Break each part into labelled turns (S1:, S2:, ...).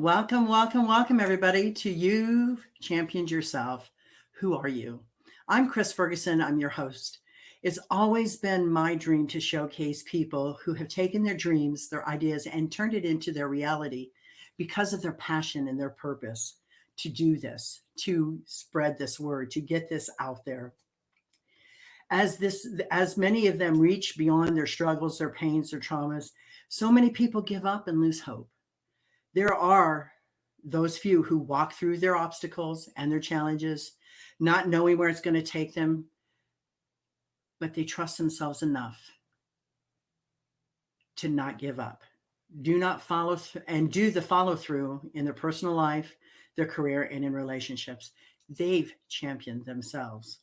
S1: Welcome, welcome, welcome, everybody, to You've Championed Yourself. Who are you? I'm Chris Ferguson. I'm your host. It's always been my dream to showcase people who have taken their dreams, their ideas, and turned it into their reality because of their passion and their purpose to do this, to spread this word, to get this out there. As many of them reach beyond their struggles, their pains, their traumas, so many people give up and lose hope. There are those few who walk through their obstacles and their challenges, not knowing where it's going to take them, but they trust themselves enough to not give up. Do not and do the follow through in their personal life, their career, and in relationships. They've championed themselves.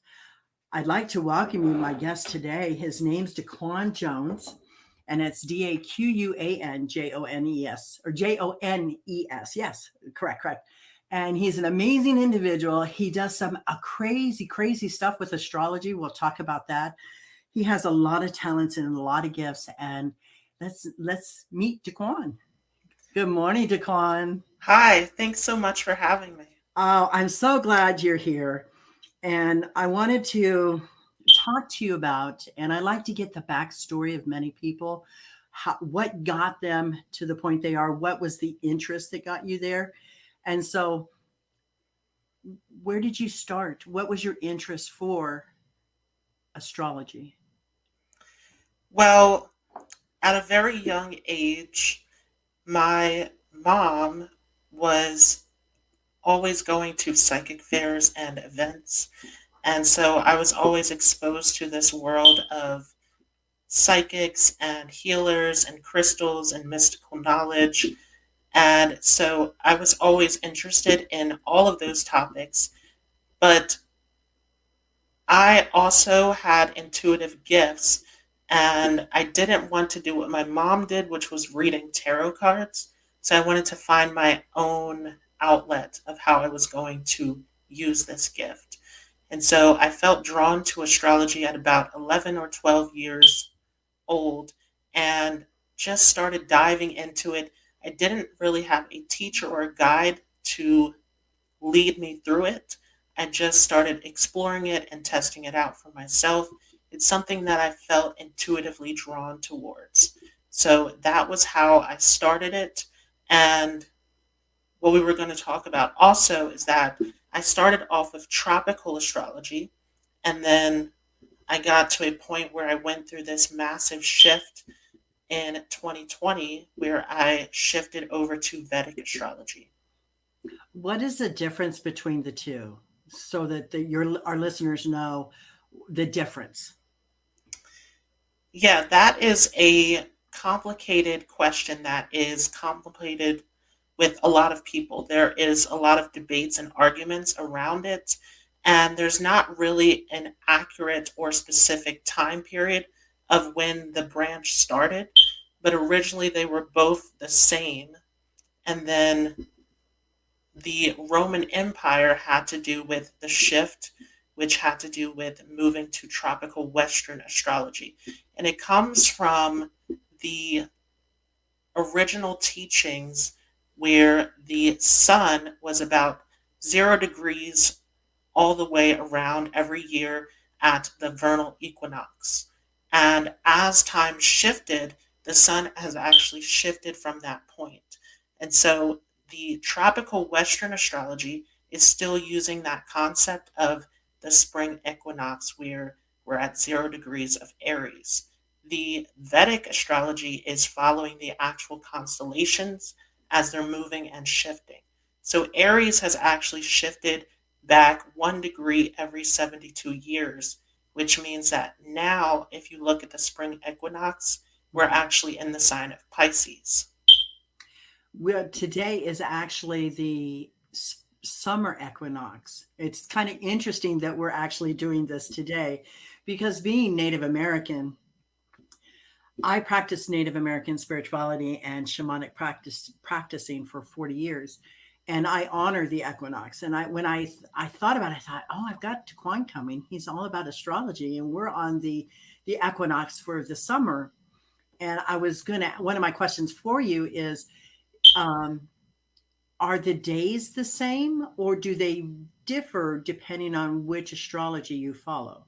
S1: I'd like to welcome you, my guest today. His name's Daquan Jones, and it's Daquan Jones, or Jones. Yes, correct. And he's an amazing individual. He does some crazy, crazy stuff with astrology. We'll talk about that. He has a lot of talents and a lot of gifts. And let's meet Daquan. Good morning, Daquan.
S2: Hi, thanks so much for having me.
S1: Oh, I'm so glad you're here. And I wanted to talk to you about, and I like to get the backstory of many people, what got them to the point they are, what was the interest that got you there. And so, where did you start? What was your interest for astrology?
S2: Well, at a very young age, my mom was always going to psychic fairs and events. And so I was always exposed to this world of psychics and healers and crystals and mystical knowledge. And so I was always interested in all of those topics. But I also had intuitive gifts, and I didn't want to do what my mom did, which was reading tarot cards. So I wanted to find my own outlet of how I was going to use this gift. And so I felt drawn to astrology at about 11 or 12 years old and just started diving into it. I didn't really have a teacher or a guide to lead me through it. I just started exploring it and testing it out for myself. It's something that I felt intuitively drawn towards. So that was how I started it. And what we were going to talk about also is that I started off with tropical astrology, and then I got to a point where I went through this massive shift in 2020 where I shifted over to Vedic astrology.
S1: What is the difference between the two, so that our listeners know the difference?
S2: Yeah, that is a complicated question that is complicated with a lot of people. There is a lot of debates and arguments around it, and there's not really an accurate or specific time period of when the branch started, but originally they were both the same. And then the Roman Empire had to do with the shift, which had to do with moving to tropical Western astrology. And it comes from the original teachings where the sun was about 0 degrees all the way around every year at the vernal equinox. And as time shifted, the sun has actually shifted from that point. And so the tropical Western astrology is still using that concept of the spring equinox where we're at 0 degrees of Aries. The Vedic astrology is following the actual constellations as they're moving and shifting. So Aries has actually shifted back 1 degree every 72 years, which means that now, if you look at the spring equinox, we're actually in the sign of Pisces.
S1: Today is actually the summer equinox. It's kind of interesting that we're actually doing this today because, being Native American, I practiced Native American spirituality and shamanic practicing for 40 years. And I honor the equinox. And when I thought about it, I thought, oh, I've got Daquan coming. He's all about astrology, and we're on the equinox for the summer. And I was gonna. One of my questions for you is, um, Are the days the same or do they differ depending on which astrology you follow?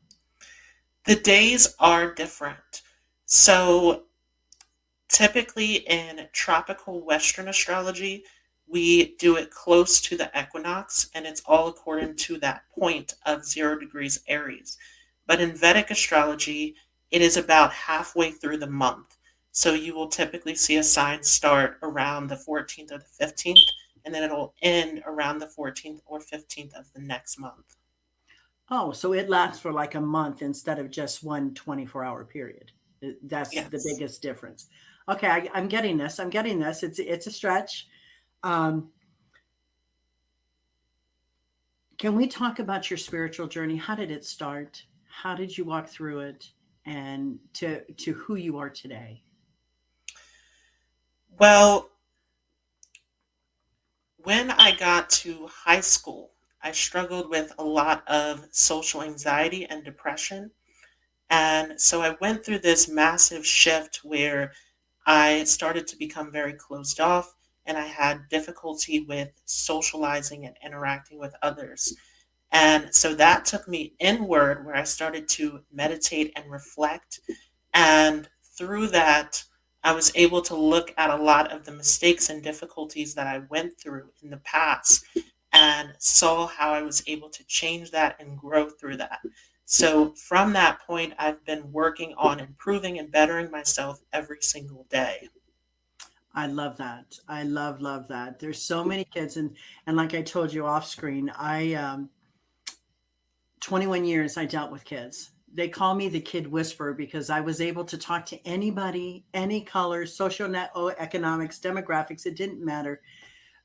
S2: The days are different. So typically in tropical Western astrology, we do it close to the equinox, and it's all according to that point of 0 degrees Aries. But in Vedic astrology, it is about halfway through the month. So you will typically see a sign start around the 14th or the 15th, and then it'll end around the 14th or 15th of the next month.
S1: Oh, so it lasts for like a month instead of just one 24-hour period. That's the
S2: Yes.
S1: biggest difference. Okay, I'm getting this. I'm getting this. It's a stretch. Um, can we talk about your spiritual journey? How did it start? How did you walk through it, and to who you are today?
S2: Well, when I got to high school, I struggled with a lot of social anxiety and depression. And so I went through this massive shift where I started to become very closed off and I had difficulty with socializing and interacting with others. And so that took me inward where I started to meditate and reflect. And through that, I was able to look at a lot of the mistakes and difficulties that I went through in the past and saw how I was able to change that and grow through that. So from that point, I've been working on improving and bettering myself every single day.
S1: I love that. I love that. There's so many kids, and like I told you off screen, I 21 years I dealt with kids. They call me the kid whisperer because I was able to talk to anybody, any color, social economics, demographics, it didn't matter.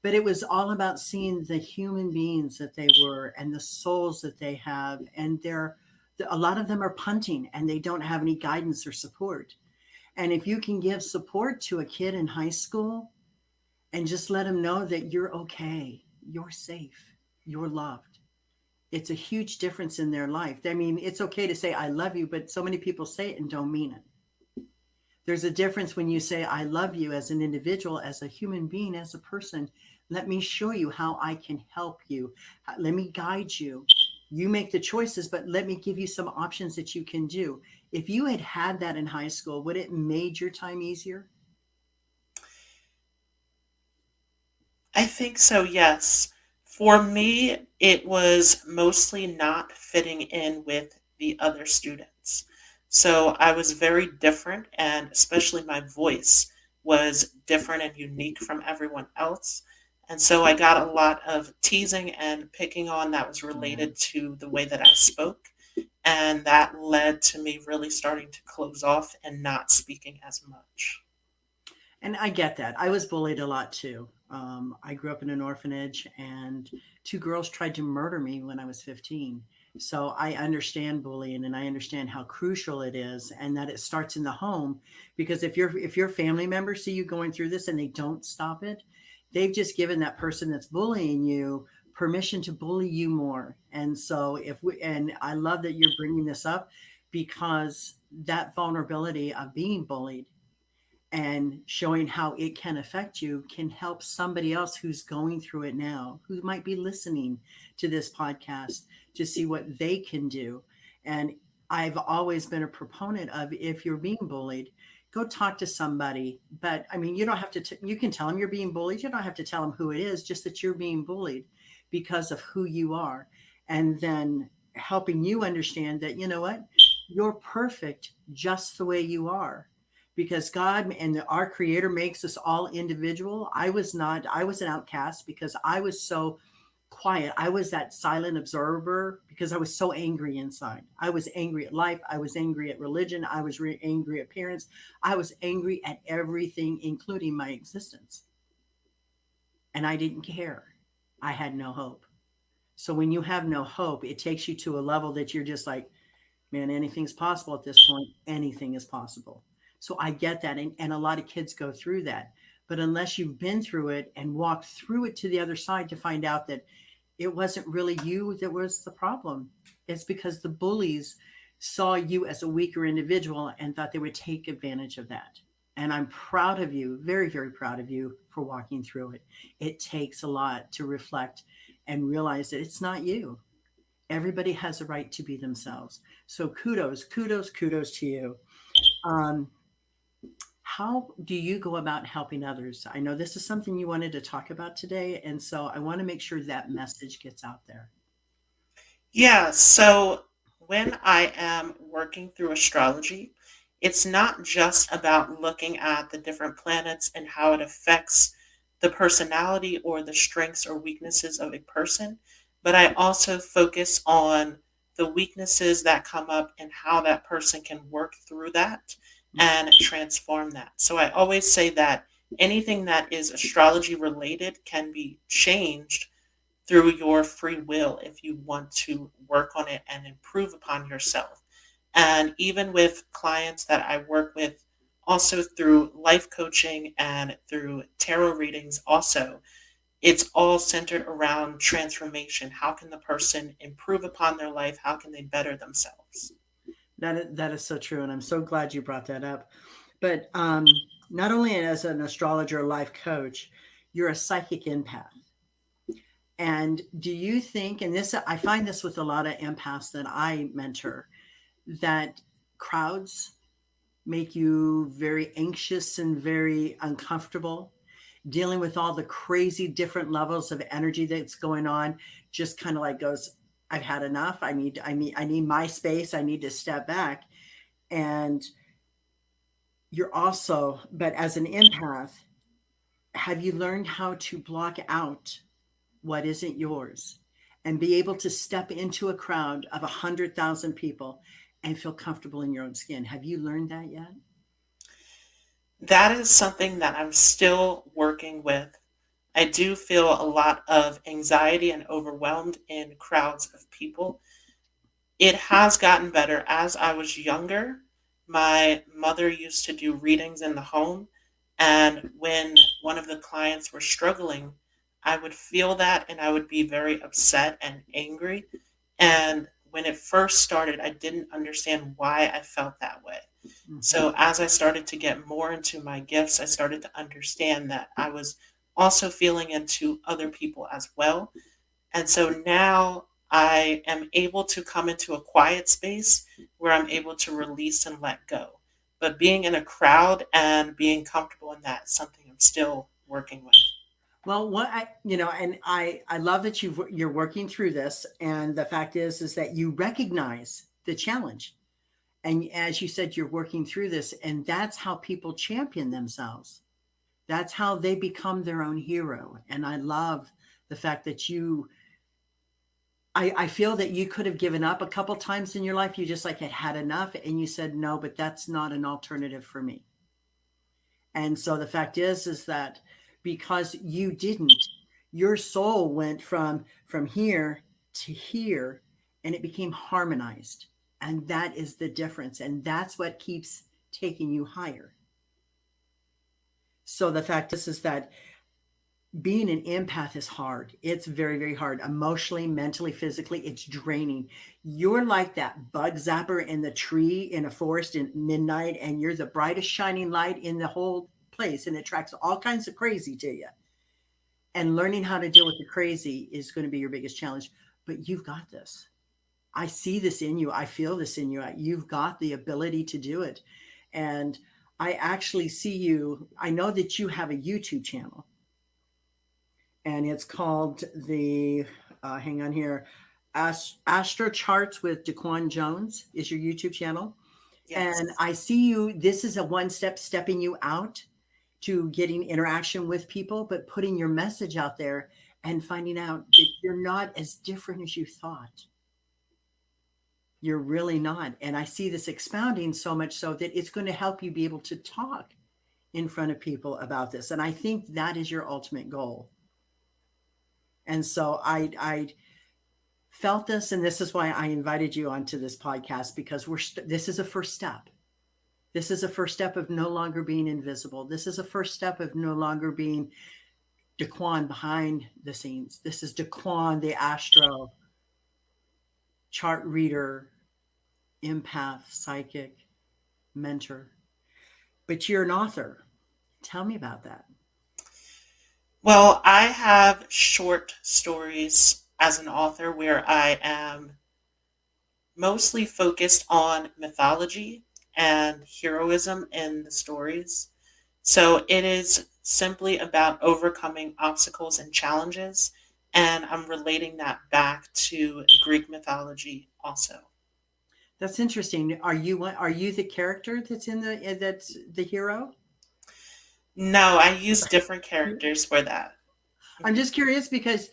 S1: But it was all about seeing the human beings that they were and the souls that they have. And a lot of them are punting and they don't have any guidance or support. And if you can give support to a kid in high school and just let them know that you're okay, you're safe, you're loved, it's a huge difference in their life. I mean, it's okay to say, I love you, but so many people say it and don't mean it. There's a difference when you say, I love you as an individual, as a human being, as a person. Let me show you how I can help you. Let me guide you. You make the choices, but let me give you some options that you can do. If you had had that in high school, would it made your time easier?
S2: I think so, yes. For me, it was mostly not fitting in with the other students. So I was very different, and especially my voice was different and unique from everyone else. And so I got a lot of teasing and picking on that was related to the way that I spoke. And that led to me really starting to close off and not speaking as much.
S1: And I get that. I was bullied a lot too. I grew up in an orphanage, and two girls tried to murder me when I was 15. So I understand bullying, and I understand how crucial it is, and that it starts in the home. Because if your family members see you going through this and they don't stop it, they've just given that person that's bullying you permission to bully you more. And so and I love that you're bringing this up because that vulnerability of being bullied and showing how it can affect you can help somebody else who's going through it now, who might be listening to this podcast to see what they can do. And I've always been a proponent of if you're being bullied, go talk to somebody. But I mean, you don't have to, you can tell them you're being bullied. You don't have to tell them who it is, just that you're being bullied because of who you are. And then helping you understand that, you know what, you're perfect just the way you are because God and our creator makes us all individual. I was not, I was an outcast because I was so quiet. I was that silent observer because I was so angry inside. I was angry at life. I was angry at religion. I was angry at parents. I was angry at everything, including my existence. And I didn't care. I had no hope. So when you have no hope, it takes you to a level that you're just like, man, anything's possible at this point. Anything is possible. So I get that. And a lot of kids go through that. But unless you've been through it and walked through it to the other side to find out that it wasn't really you that was the problem, it's because the bullies saw you as a weaker individual and thought they would take advantage of that. And I'm proud of you, very, very proud of you for walking through it. It takes a lot to reflect and realize that it's not you. Everybody has a right to be themselves. So kudos, kudos, kudos to you. Um, how do you go about helping others? I know this is something you wanted to talk about today, and so I want to make sure that message gets out there.
S2: Yeah, so when I am working through astrology, it's not just about looking at the different planets and how it affects the personality or the strengths or weaknesses of a person, but I also focus on the weaknesses that come up and how that person can work through that and transform that. So I always say that anything that is astrology related can be changed through your free will if you want to work on it and improve upon yourself. And even with clients that I work with, also through life coaching and through tarot readings, also, it's all centered around transformation. How can the person improve upon their life? How can they better themselves?
S1: That is so true, and I'm so glad you brought that up. But not only as an astrologer, life coach, you're a psychic empath. And do you think, and this, I find this with a lot of empaths that I mentor, that crowds make you very anxious and very uncomfortable, dealing with all the crazy different levels of energy that's going on, just kind of like goes, I've had enough. I need my space. I need to step back. And you're also, but as an empath, have you learned how to block out what isn't yours and be able to step into a crowd of 100,000 people and feel comfortable in your own skin? Have you learned that yet?
S2: That is something that I'm still working with. I do feel a lot of anxiety and overwhelmed in crowds of people. It has gotten better. As I was younger, my mother used to do readings in the home, and when one of the clients were struggling, I would feel that and I would be very upset and angry. And when it first started, I didn't understand why I felt that way.
S1: Mm-hmm.
S2: So as I started to get more into my gifts, I started to understand that I was also feeling into other people as well. And so now I am able to come into a quiet space where I'm able to release and let go. But being in a crowd and being comfortable in that is something I'm still working with.
S1: Well, what and I love that you're working through this, and the fact is that you recognize the challenge, and as you said, you're working through this, and that's how people champion themselves. That's how they become their own hero, and I love the fact that I feel that you could have given up a couple times in your life. You just like had enough, and you said no, but that's not an alternative for me. And so the fact is that because you didn't, your soul went from here to here, and it became harmonized. And that is the difference. And that's what keeps taking you higher. So the fact is that being an empath is hard. It's very, very hard. Emotionally, mentally, physically, it's draining. You're like that bug zapper in the tree in a forest at midnight, and you're the brightest shining light in the whole place, and it attracts all kinds of crazy to you. And learning how to deal with the crazy is going to be your biggest challenge. But you've got this. I see this in you. I feel this in you. You've got the ability to do it. And I actually see you. I know that you have a YouTube channel, and it's called hang on here, Astro Charts with Daquan Jones is your YouTube channel. And
S2: Yes.
S1: I see you, this is a one step stepping you out to getting interaction with people, but putting your message out there and finding out that you're not as different as you thought. You're really not. And I see this expounding so much so that it's going to help you be able to talk in front of people about this. And I think that is your ultimate goal. And so I felt this, and this is why I invited you onto this podcast, because this is a first step. This is a first step of no longer being invisible. This is a first step of no longer being Daquan behind the scenes. This is Daquan, the astro chart reader, empath, psychic, mentor. but you're an author. Tell me about that.
S2: Well, I have short stories as an author where I am mostly focused on mythology and heroism in the stories. So it is simply about overcoming obstacles and challenges, and I'm relating that back to Greek mythology also.
S1: That's interesting. Are you the character that's in that's the hero?
S2: No, I use different characters for that.
S1: I'm just curious because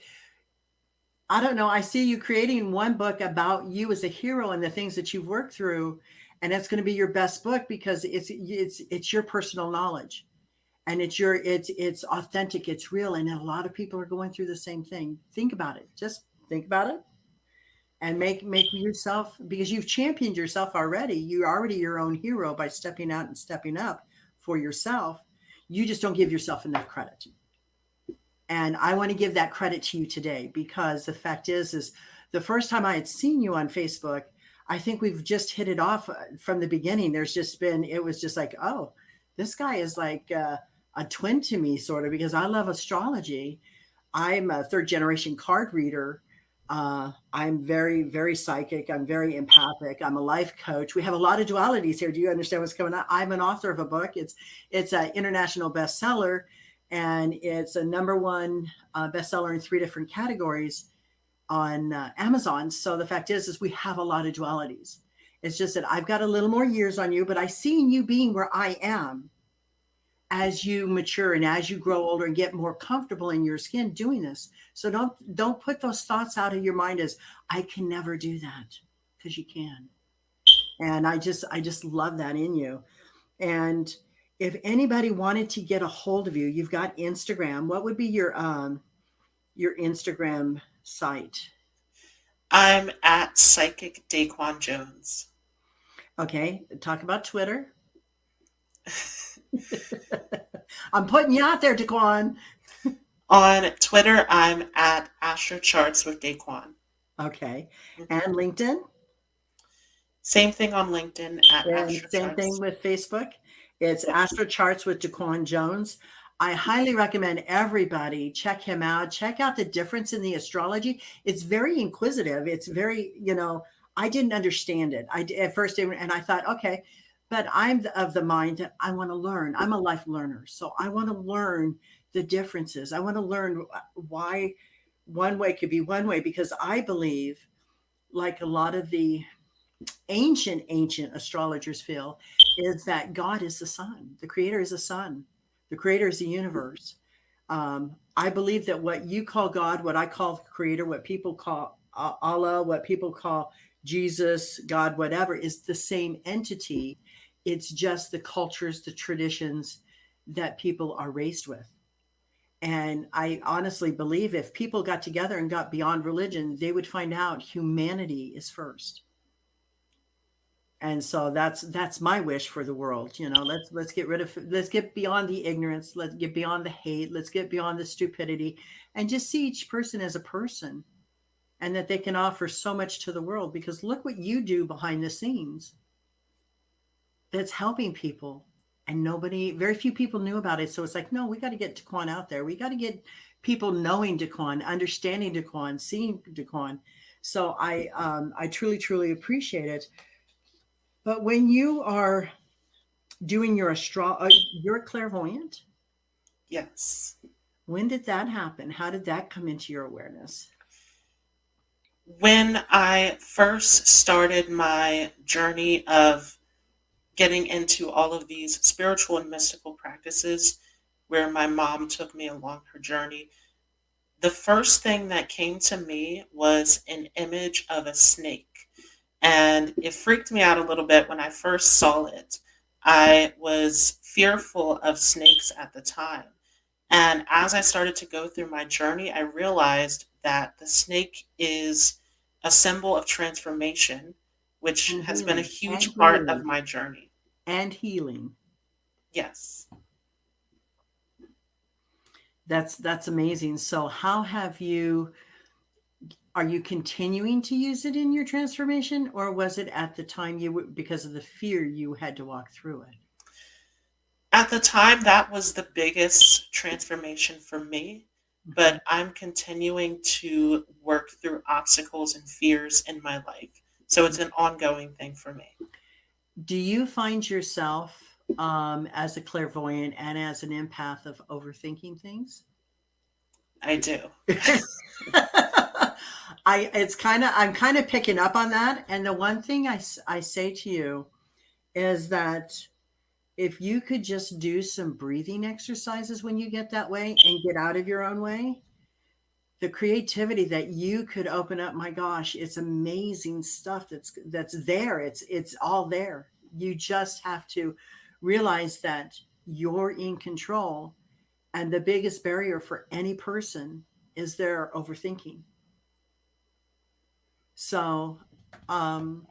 S1: I don't know. I see you creating one book about you as a hero and the things that you've worked through, and it's going to be your best book because it's your personal knowledge, and it's authentic, it's real, and a lot of people are going through the same thing. Think about it. Just think about it, and make yourself, because you've championed yourself already. You're already your own hero by stepping out and stepping up for yourself. You just don't give yourself enough credit. And I want to give that credit to you today, because the fact is the first time I had seen you on Facebook, I think we've just hit it off from the beginning. It was just like, oh, this guy is like a twin to me, sort of, because I love astrology. I'm a third generation card reader. I'm very, very psychic. I'm very empathic. I'm a life coach. We have a lot of dualities here. Do you understand what's going on? I'm an author of a book. It's an international bestseller, and it's a number one bestseller in 3 different categories on Amazon. So the fact is we have a lot of dualities. It's just that I've got a little more years on you, but I see you being where I am as you mature and as you grow older and get more comfortable in your skin doing this. So don't put those thoughts out of your mind as I can never do that, because you can. And I just love that in you. And if anybody wanted to get a hold of you, you've got Instagram. What would be your Instagram site?
S2: I'm at Psychic Daquan Jones.
S1: Okay, talk about Twitter. I'm putting you out there, Daquan.
S2: On Twitter, I'm at astrochartswithdaquan.
S1: Okay,
S2: Mhm.
S1: and LinkedIn,
S2: Same thing on LinkedIn at
S1: and same thing
S2: astrocharts.
S1: with Facebook. It's
S2: Yep.
S1: Astro Charts with Daquan Jones. I highly recommend everybody check him out. Check out the difference in the astrology. It's very inquisitive. It's very, I didn't understand it. At first, and I thought, okay, but I'm of the mind that I want to learn. I'm a life learner, so I want to learn the differences. I want to learn why one way could be one way, because I believe, like a lot of the ancient astrologers feel, is that God is the sun. The creator is the sun. The creator is the universe. I believe that what you call God, what I call the creator, what people call Allah, what people call Jesus, God, whatever, is the same entity. It's just the cultures, the traditions that people are raised with. And I honestly believe if people got together and got beyond religion, they would find out humanity is first. And so that's my wish for the world. Let's get beyond the ignorance, let's get beyond the hate, let's get beyond the stupidity, and just see each person as a person, and that they can offer so much to the world. Because look what you do behind the scenes that's helping people, and very few people knew about it. So it's like, no, we got to get Daquan out there. We got to get people knowing Daquan, understanding Daquan, seeing Daquan. So I truly, truly appreciate it. But when you are doing you're a clairvoyant.
S2: Yes.
S1: When did that happen? How did that come into your awareness?
S2: When I first started my journey of getting into all of these spiritual and mystical practices, where my mom took me along her journey, the first thing that came to me was an image of a snake. And it freaked me out a little bit when I first saw it. I was fearful of snakes at the time. And as I started to go through my journey, I realized that the snake is a symbol of transformation, which
S1: And
S2: has been a
S1: healing, and
S2: huge part of
S1: healing,
S2: my journey.
S1: and healing.
S2: Yes.
S1: That's amazing. So how have you are you continuing to use it in your transformation, or was it at the time because of the fear you had to walk through it?
S2: At the time, that was the biggest transformation for me,
S1: Mhm.
S2: but I'm continuing to work through obstacles and fears in my life. So it's an ongoing thing for me.
S1: Do you find yourself as a clairvoyant and as an empath of overthinking things?
S2: I do.
S1: I'm kind of picking up on that. And the one thing I say to you is that if you could just do some breathing exercises when you get that way and get out of your own way, the creativity that you could open up, my gosh, it's amazing stuff that's there. It's all there. You just have to realize that you're in control. And the biggest barrier for any person is their overthinking. So, um,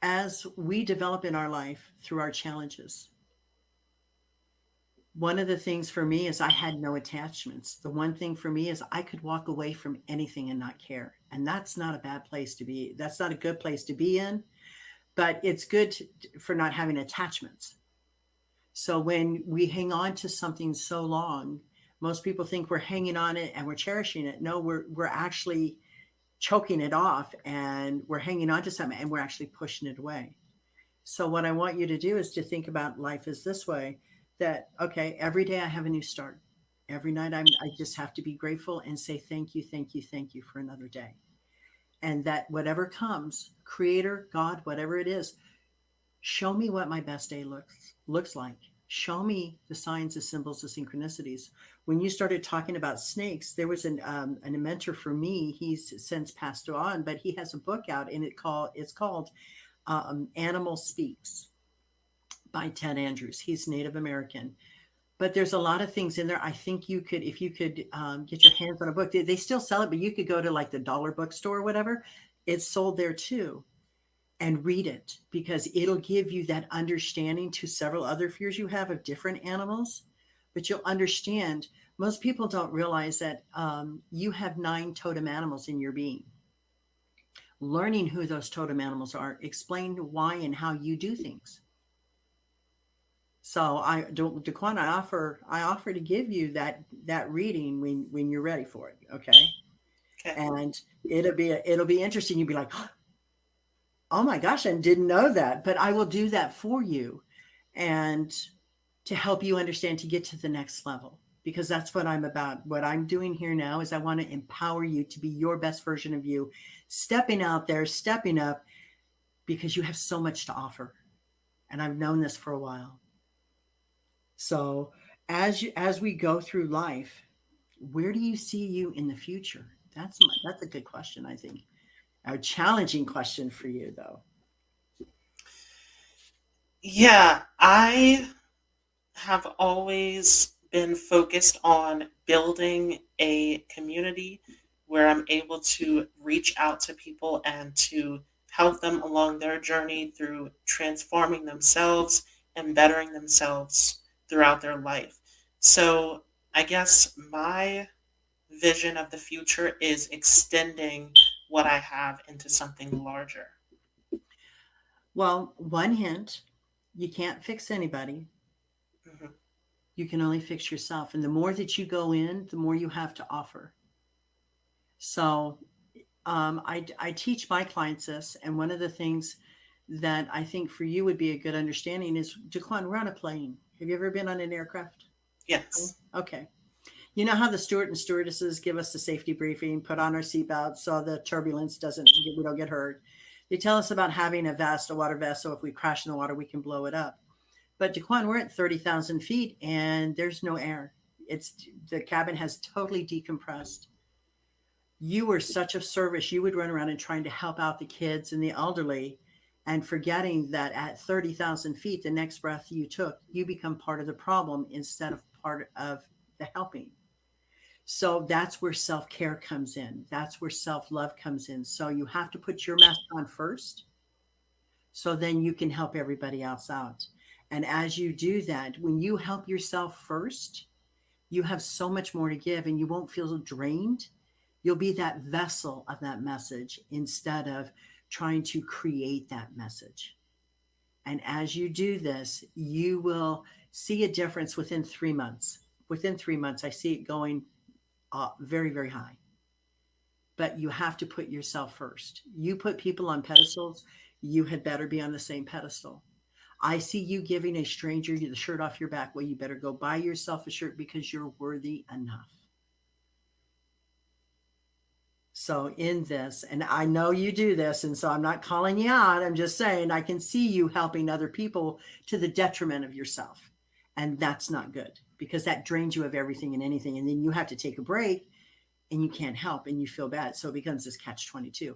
S1: as we develop in our life through our challenges, one of the things for me is I had no attachments. The one thing for me is I could walk away from anything and not care. And that's not a bad place to be. That's not a good place to be in, but it's good for not having attachments. So when we hang on to something so long, most people think we're hanging on it and we're cherishing it. No, we're actually choking it off and we're hanging on to something and we're actually pushing it away. So what I want you to do is to think about life as this way, that okay, every day I have a new start. Every night I just have to be grateful and say thank you, thank you, thank you for another day. And that whatever comes, creator, God, whatever it is, show me what my best day looks like. Show me the signs, the symbols, the synchronicities. When you started talking about snakes, there was a mentor for me. He's since passed on, but he has a book out, and it's called Animal Speaks by Ted Andrews. He's Native American, but there's a lot of things in there. I think you could, if you could get your hands on a book, they still sell it, but you could go to like the dollar bookstore or whatever. It's sold there too, and read it because it'll give you that understanding to several other fears you have of different animals. But you'll understand. Most people don't realize that you have 9 totem animals in your being. Learning who those totem animals are, explain why and how you do things. So I don't, Daquan, I offer to give you that reading when you're ready for it. Okay.
S2: Okay.
S1: And it'll be interesting. You'll be like, oh my gosh, I didn't know that. But I will do that for you and to help you understand to get to the next level. Because that's what I'm about. What I'm doing here now is I want to empower you to be your best version of you, stepping out there, stepping up, because you have so much to offer. And I've known this for a while. So as we go through life, where do you see you in the future? That's a good question, I think. A challenging question for you, though.
S2: Yeah, I have always been focused on building a community where I'm able to reach out to people and to help them along their journey through transforming themselves and bettering themselves throughout their life. So I guess my vision of the future is extending what I have into something larger.
S1: Well, one hint, you can't fix anybody.
S2: Mhm.
S1: You can only fix yourself. And the more that you go in, the more you have to offer. So I teach my clients this. And one of the things that I think for you would be a good understanding is, Jaquan, we're on a plane. Have you ever been on an aircraft?
S2: Yes.
S1: Okay. You know how the steward and stewardesses give us the safety briefing, put on our seatbelts so the turbulence we don't get hurt. They tell us about having a vest, a water vest, so if we crash in the water, we can blow it up. But Daquan, we're at 30,000 feet and there's no air. It's the cabin has totally decompressed. You were such a service. You would run around and trying to help out the kids and the elderly and forgetting that at 30,000 feet, the next breath you took, you become part of the problem instead of part of the helping. So that's where self care comes in. That's where self love comes in. So you have to put your mask on first. So then you can help everybody else out. And as you do that, when you help yourself first, you have so much more to give and you won't feel drained. You'll be that vessel of that message instead of trying to create that message. And as you do this, you will see a difference within 3 months. Within 3 months, I see it going very, very high. But you have to put yourself first. You put people on pedestals, you had better be on the same pedestal. I see you giving a stranger the shirt off your back. Well, you better go buy yourself a shirt because you're worthy enough. So, in this, and I know you do this, and so I'm not calling you out. I'm just saying I can see you helping other people to the detriment of yourself. And that's not good because that drains you of everything and anything. And then you have to take a break and you can't help and you feel bad. So it becomes this catch 22.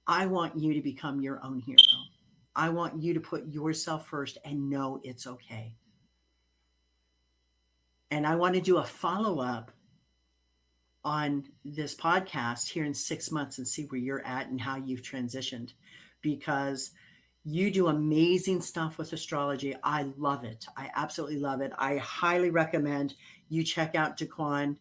S1: I want you to become your own hero. I want you to put yourself first and know it's okay. And I want to do a follow up on this podcast here in 6 months and see where you're at and how you've transitioned because you do amazing stuff with astrology. I love it. I absolutely love it. I highly recommend you check out Daquan,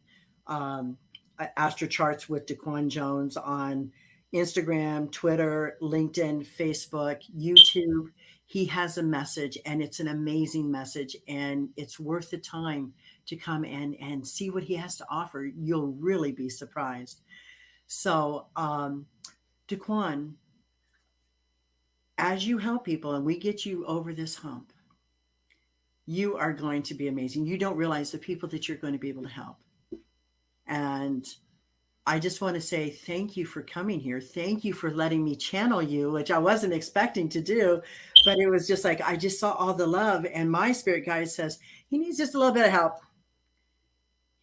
S1: Astrocharts with Daquan Jones on Instagram, Twitter, LinkedIn, Facebook, YouTube. He has a message and it's an amazing message and it's worth the time to come and see what he has to offer. You'll really be surprised. So, Daquan, as you help people and we get you over this hump, you are going to be amazing. You don't realize the people that you're going to be able to help. And I just want to say thank you for coming here. Thank you for letting me channel you, which I wasn't expecting to do, but it was just like, I just saw all the love and my spirit guide says, he needs just a little bit of help.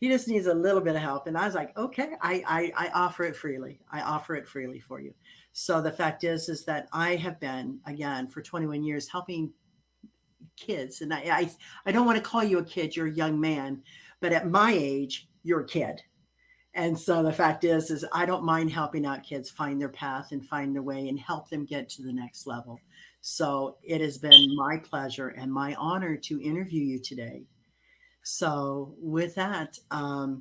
S1: He just needs a little bit of help. And I was like, okay, I offer it freely. I offer it freely for you. So the fact is that I have been, again, for 21 years helping kids. And I don't want to call you a kid, you're a young man, but at my age, you're a kid. And so the fact is I don't mind helping out kids find their path and find their way and help them get to the next level. So it has been my pleasure and my honor to interview you today. So with that, I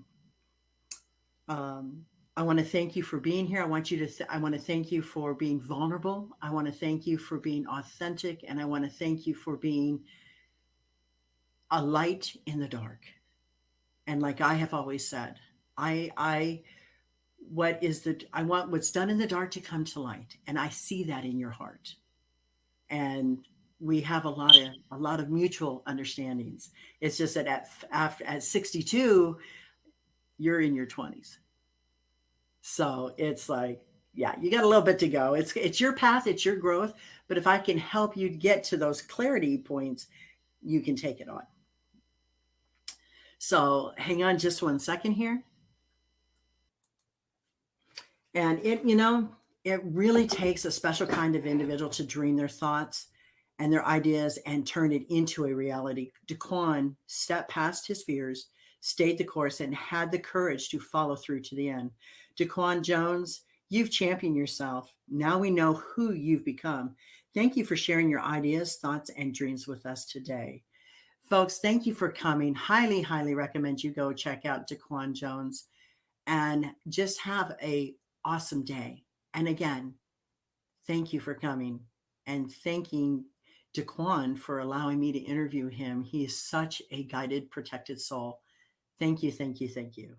S1: want to thank you for being here. I want you to. I want to thank you for being vulnerable. I want to thank you for being authentic, and I want to thank you for being a light in the dark. And like I have always said, I want what's done in the dark to come to light, and I see that in your heart. And we have a lot of mutual understandings. It's just that at 62, you're in your 20s. So it's like, yeah, you got a little bit to go. It's your path, it's your growth. But if I can help you get to those clarity points, you can take it on. So hang on just 1 second here. And it really takes a special kind of individual to dream their thoughts and their ideas and turn it into a reality. Daquan stepped past his fears, stayed the course, and had the courage to follow through to the end. Daquan Jones, you've championed yourself. Now we know who you've become. Thank you for sharing your ideas, thoughts, and dreams with us today. Folks, thank you for coming. Highly, highly recommend you go check out Daquan Jones and just have a awesome day. And again, thank you for coming and thanking Daquan for allowing me to interview him. He is such a guided, protected soul. Thank you, thank you, thank you.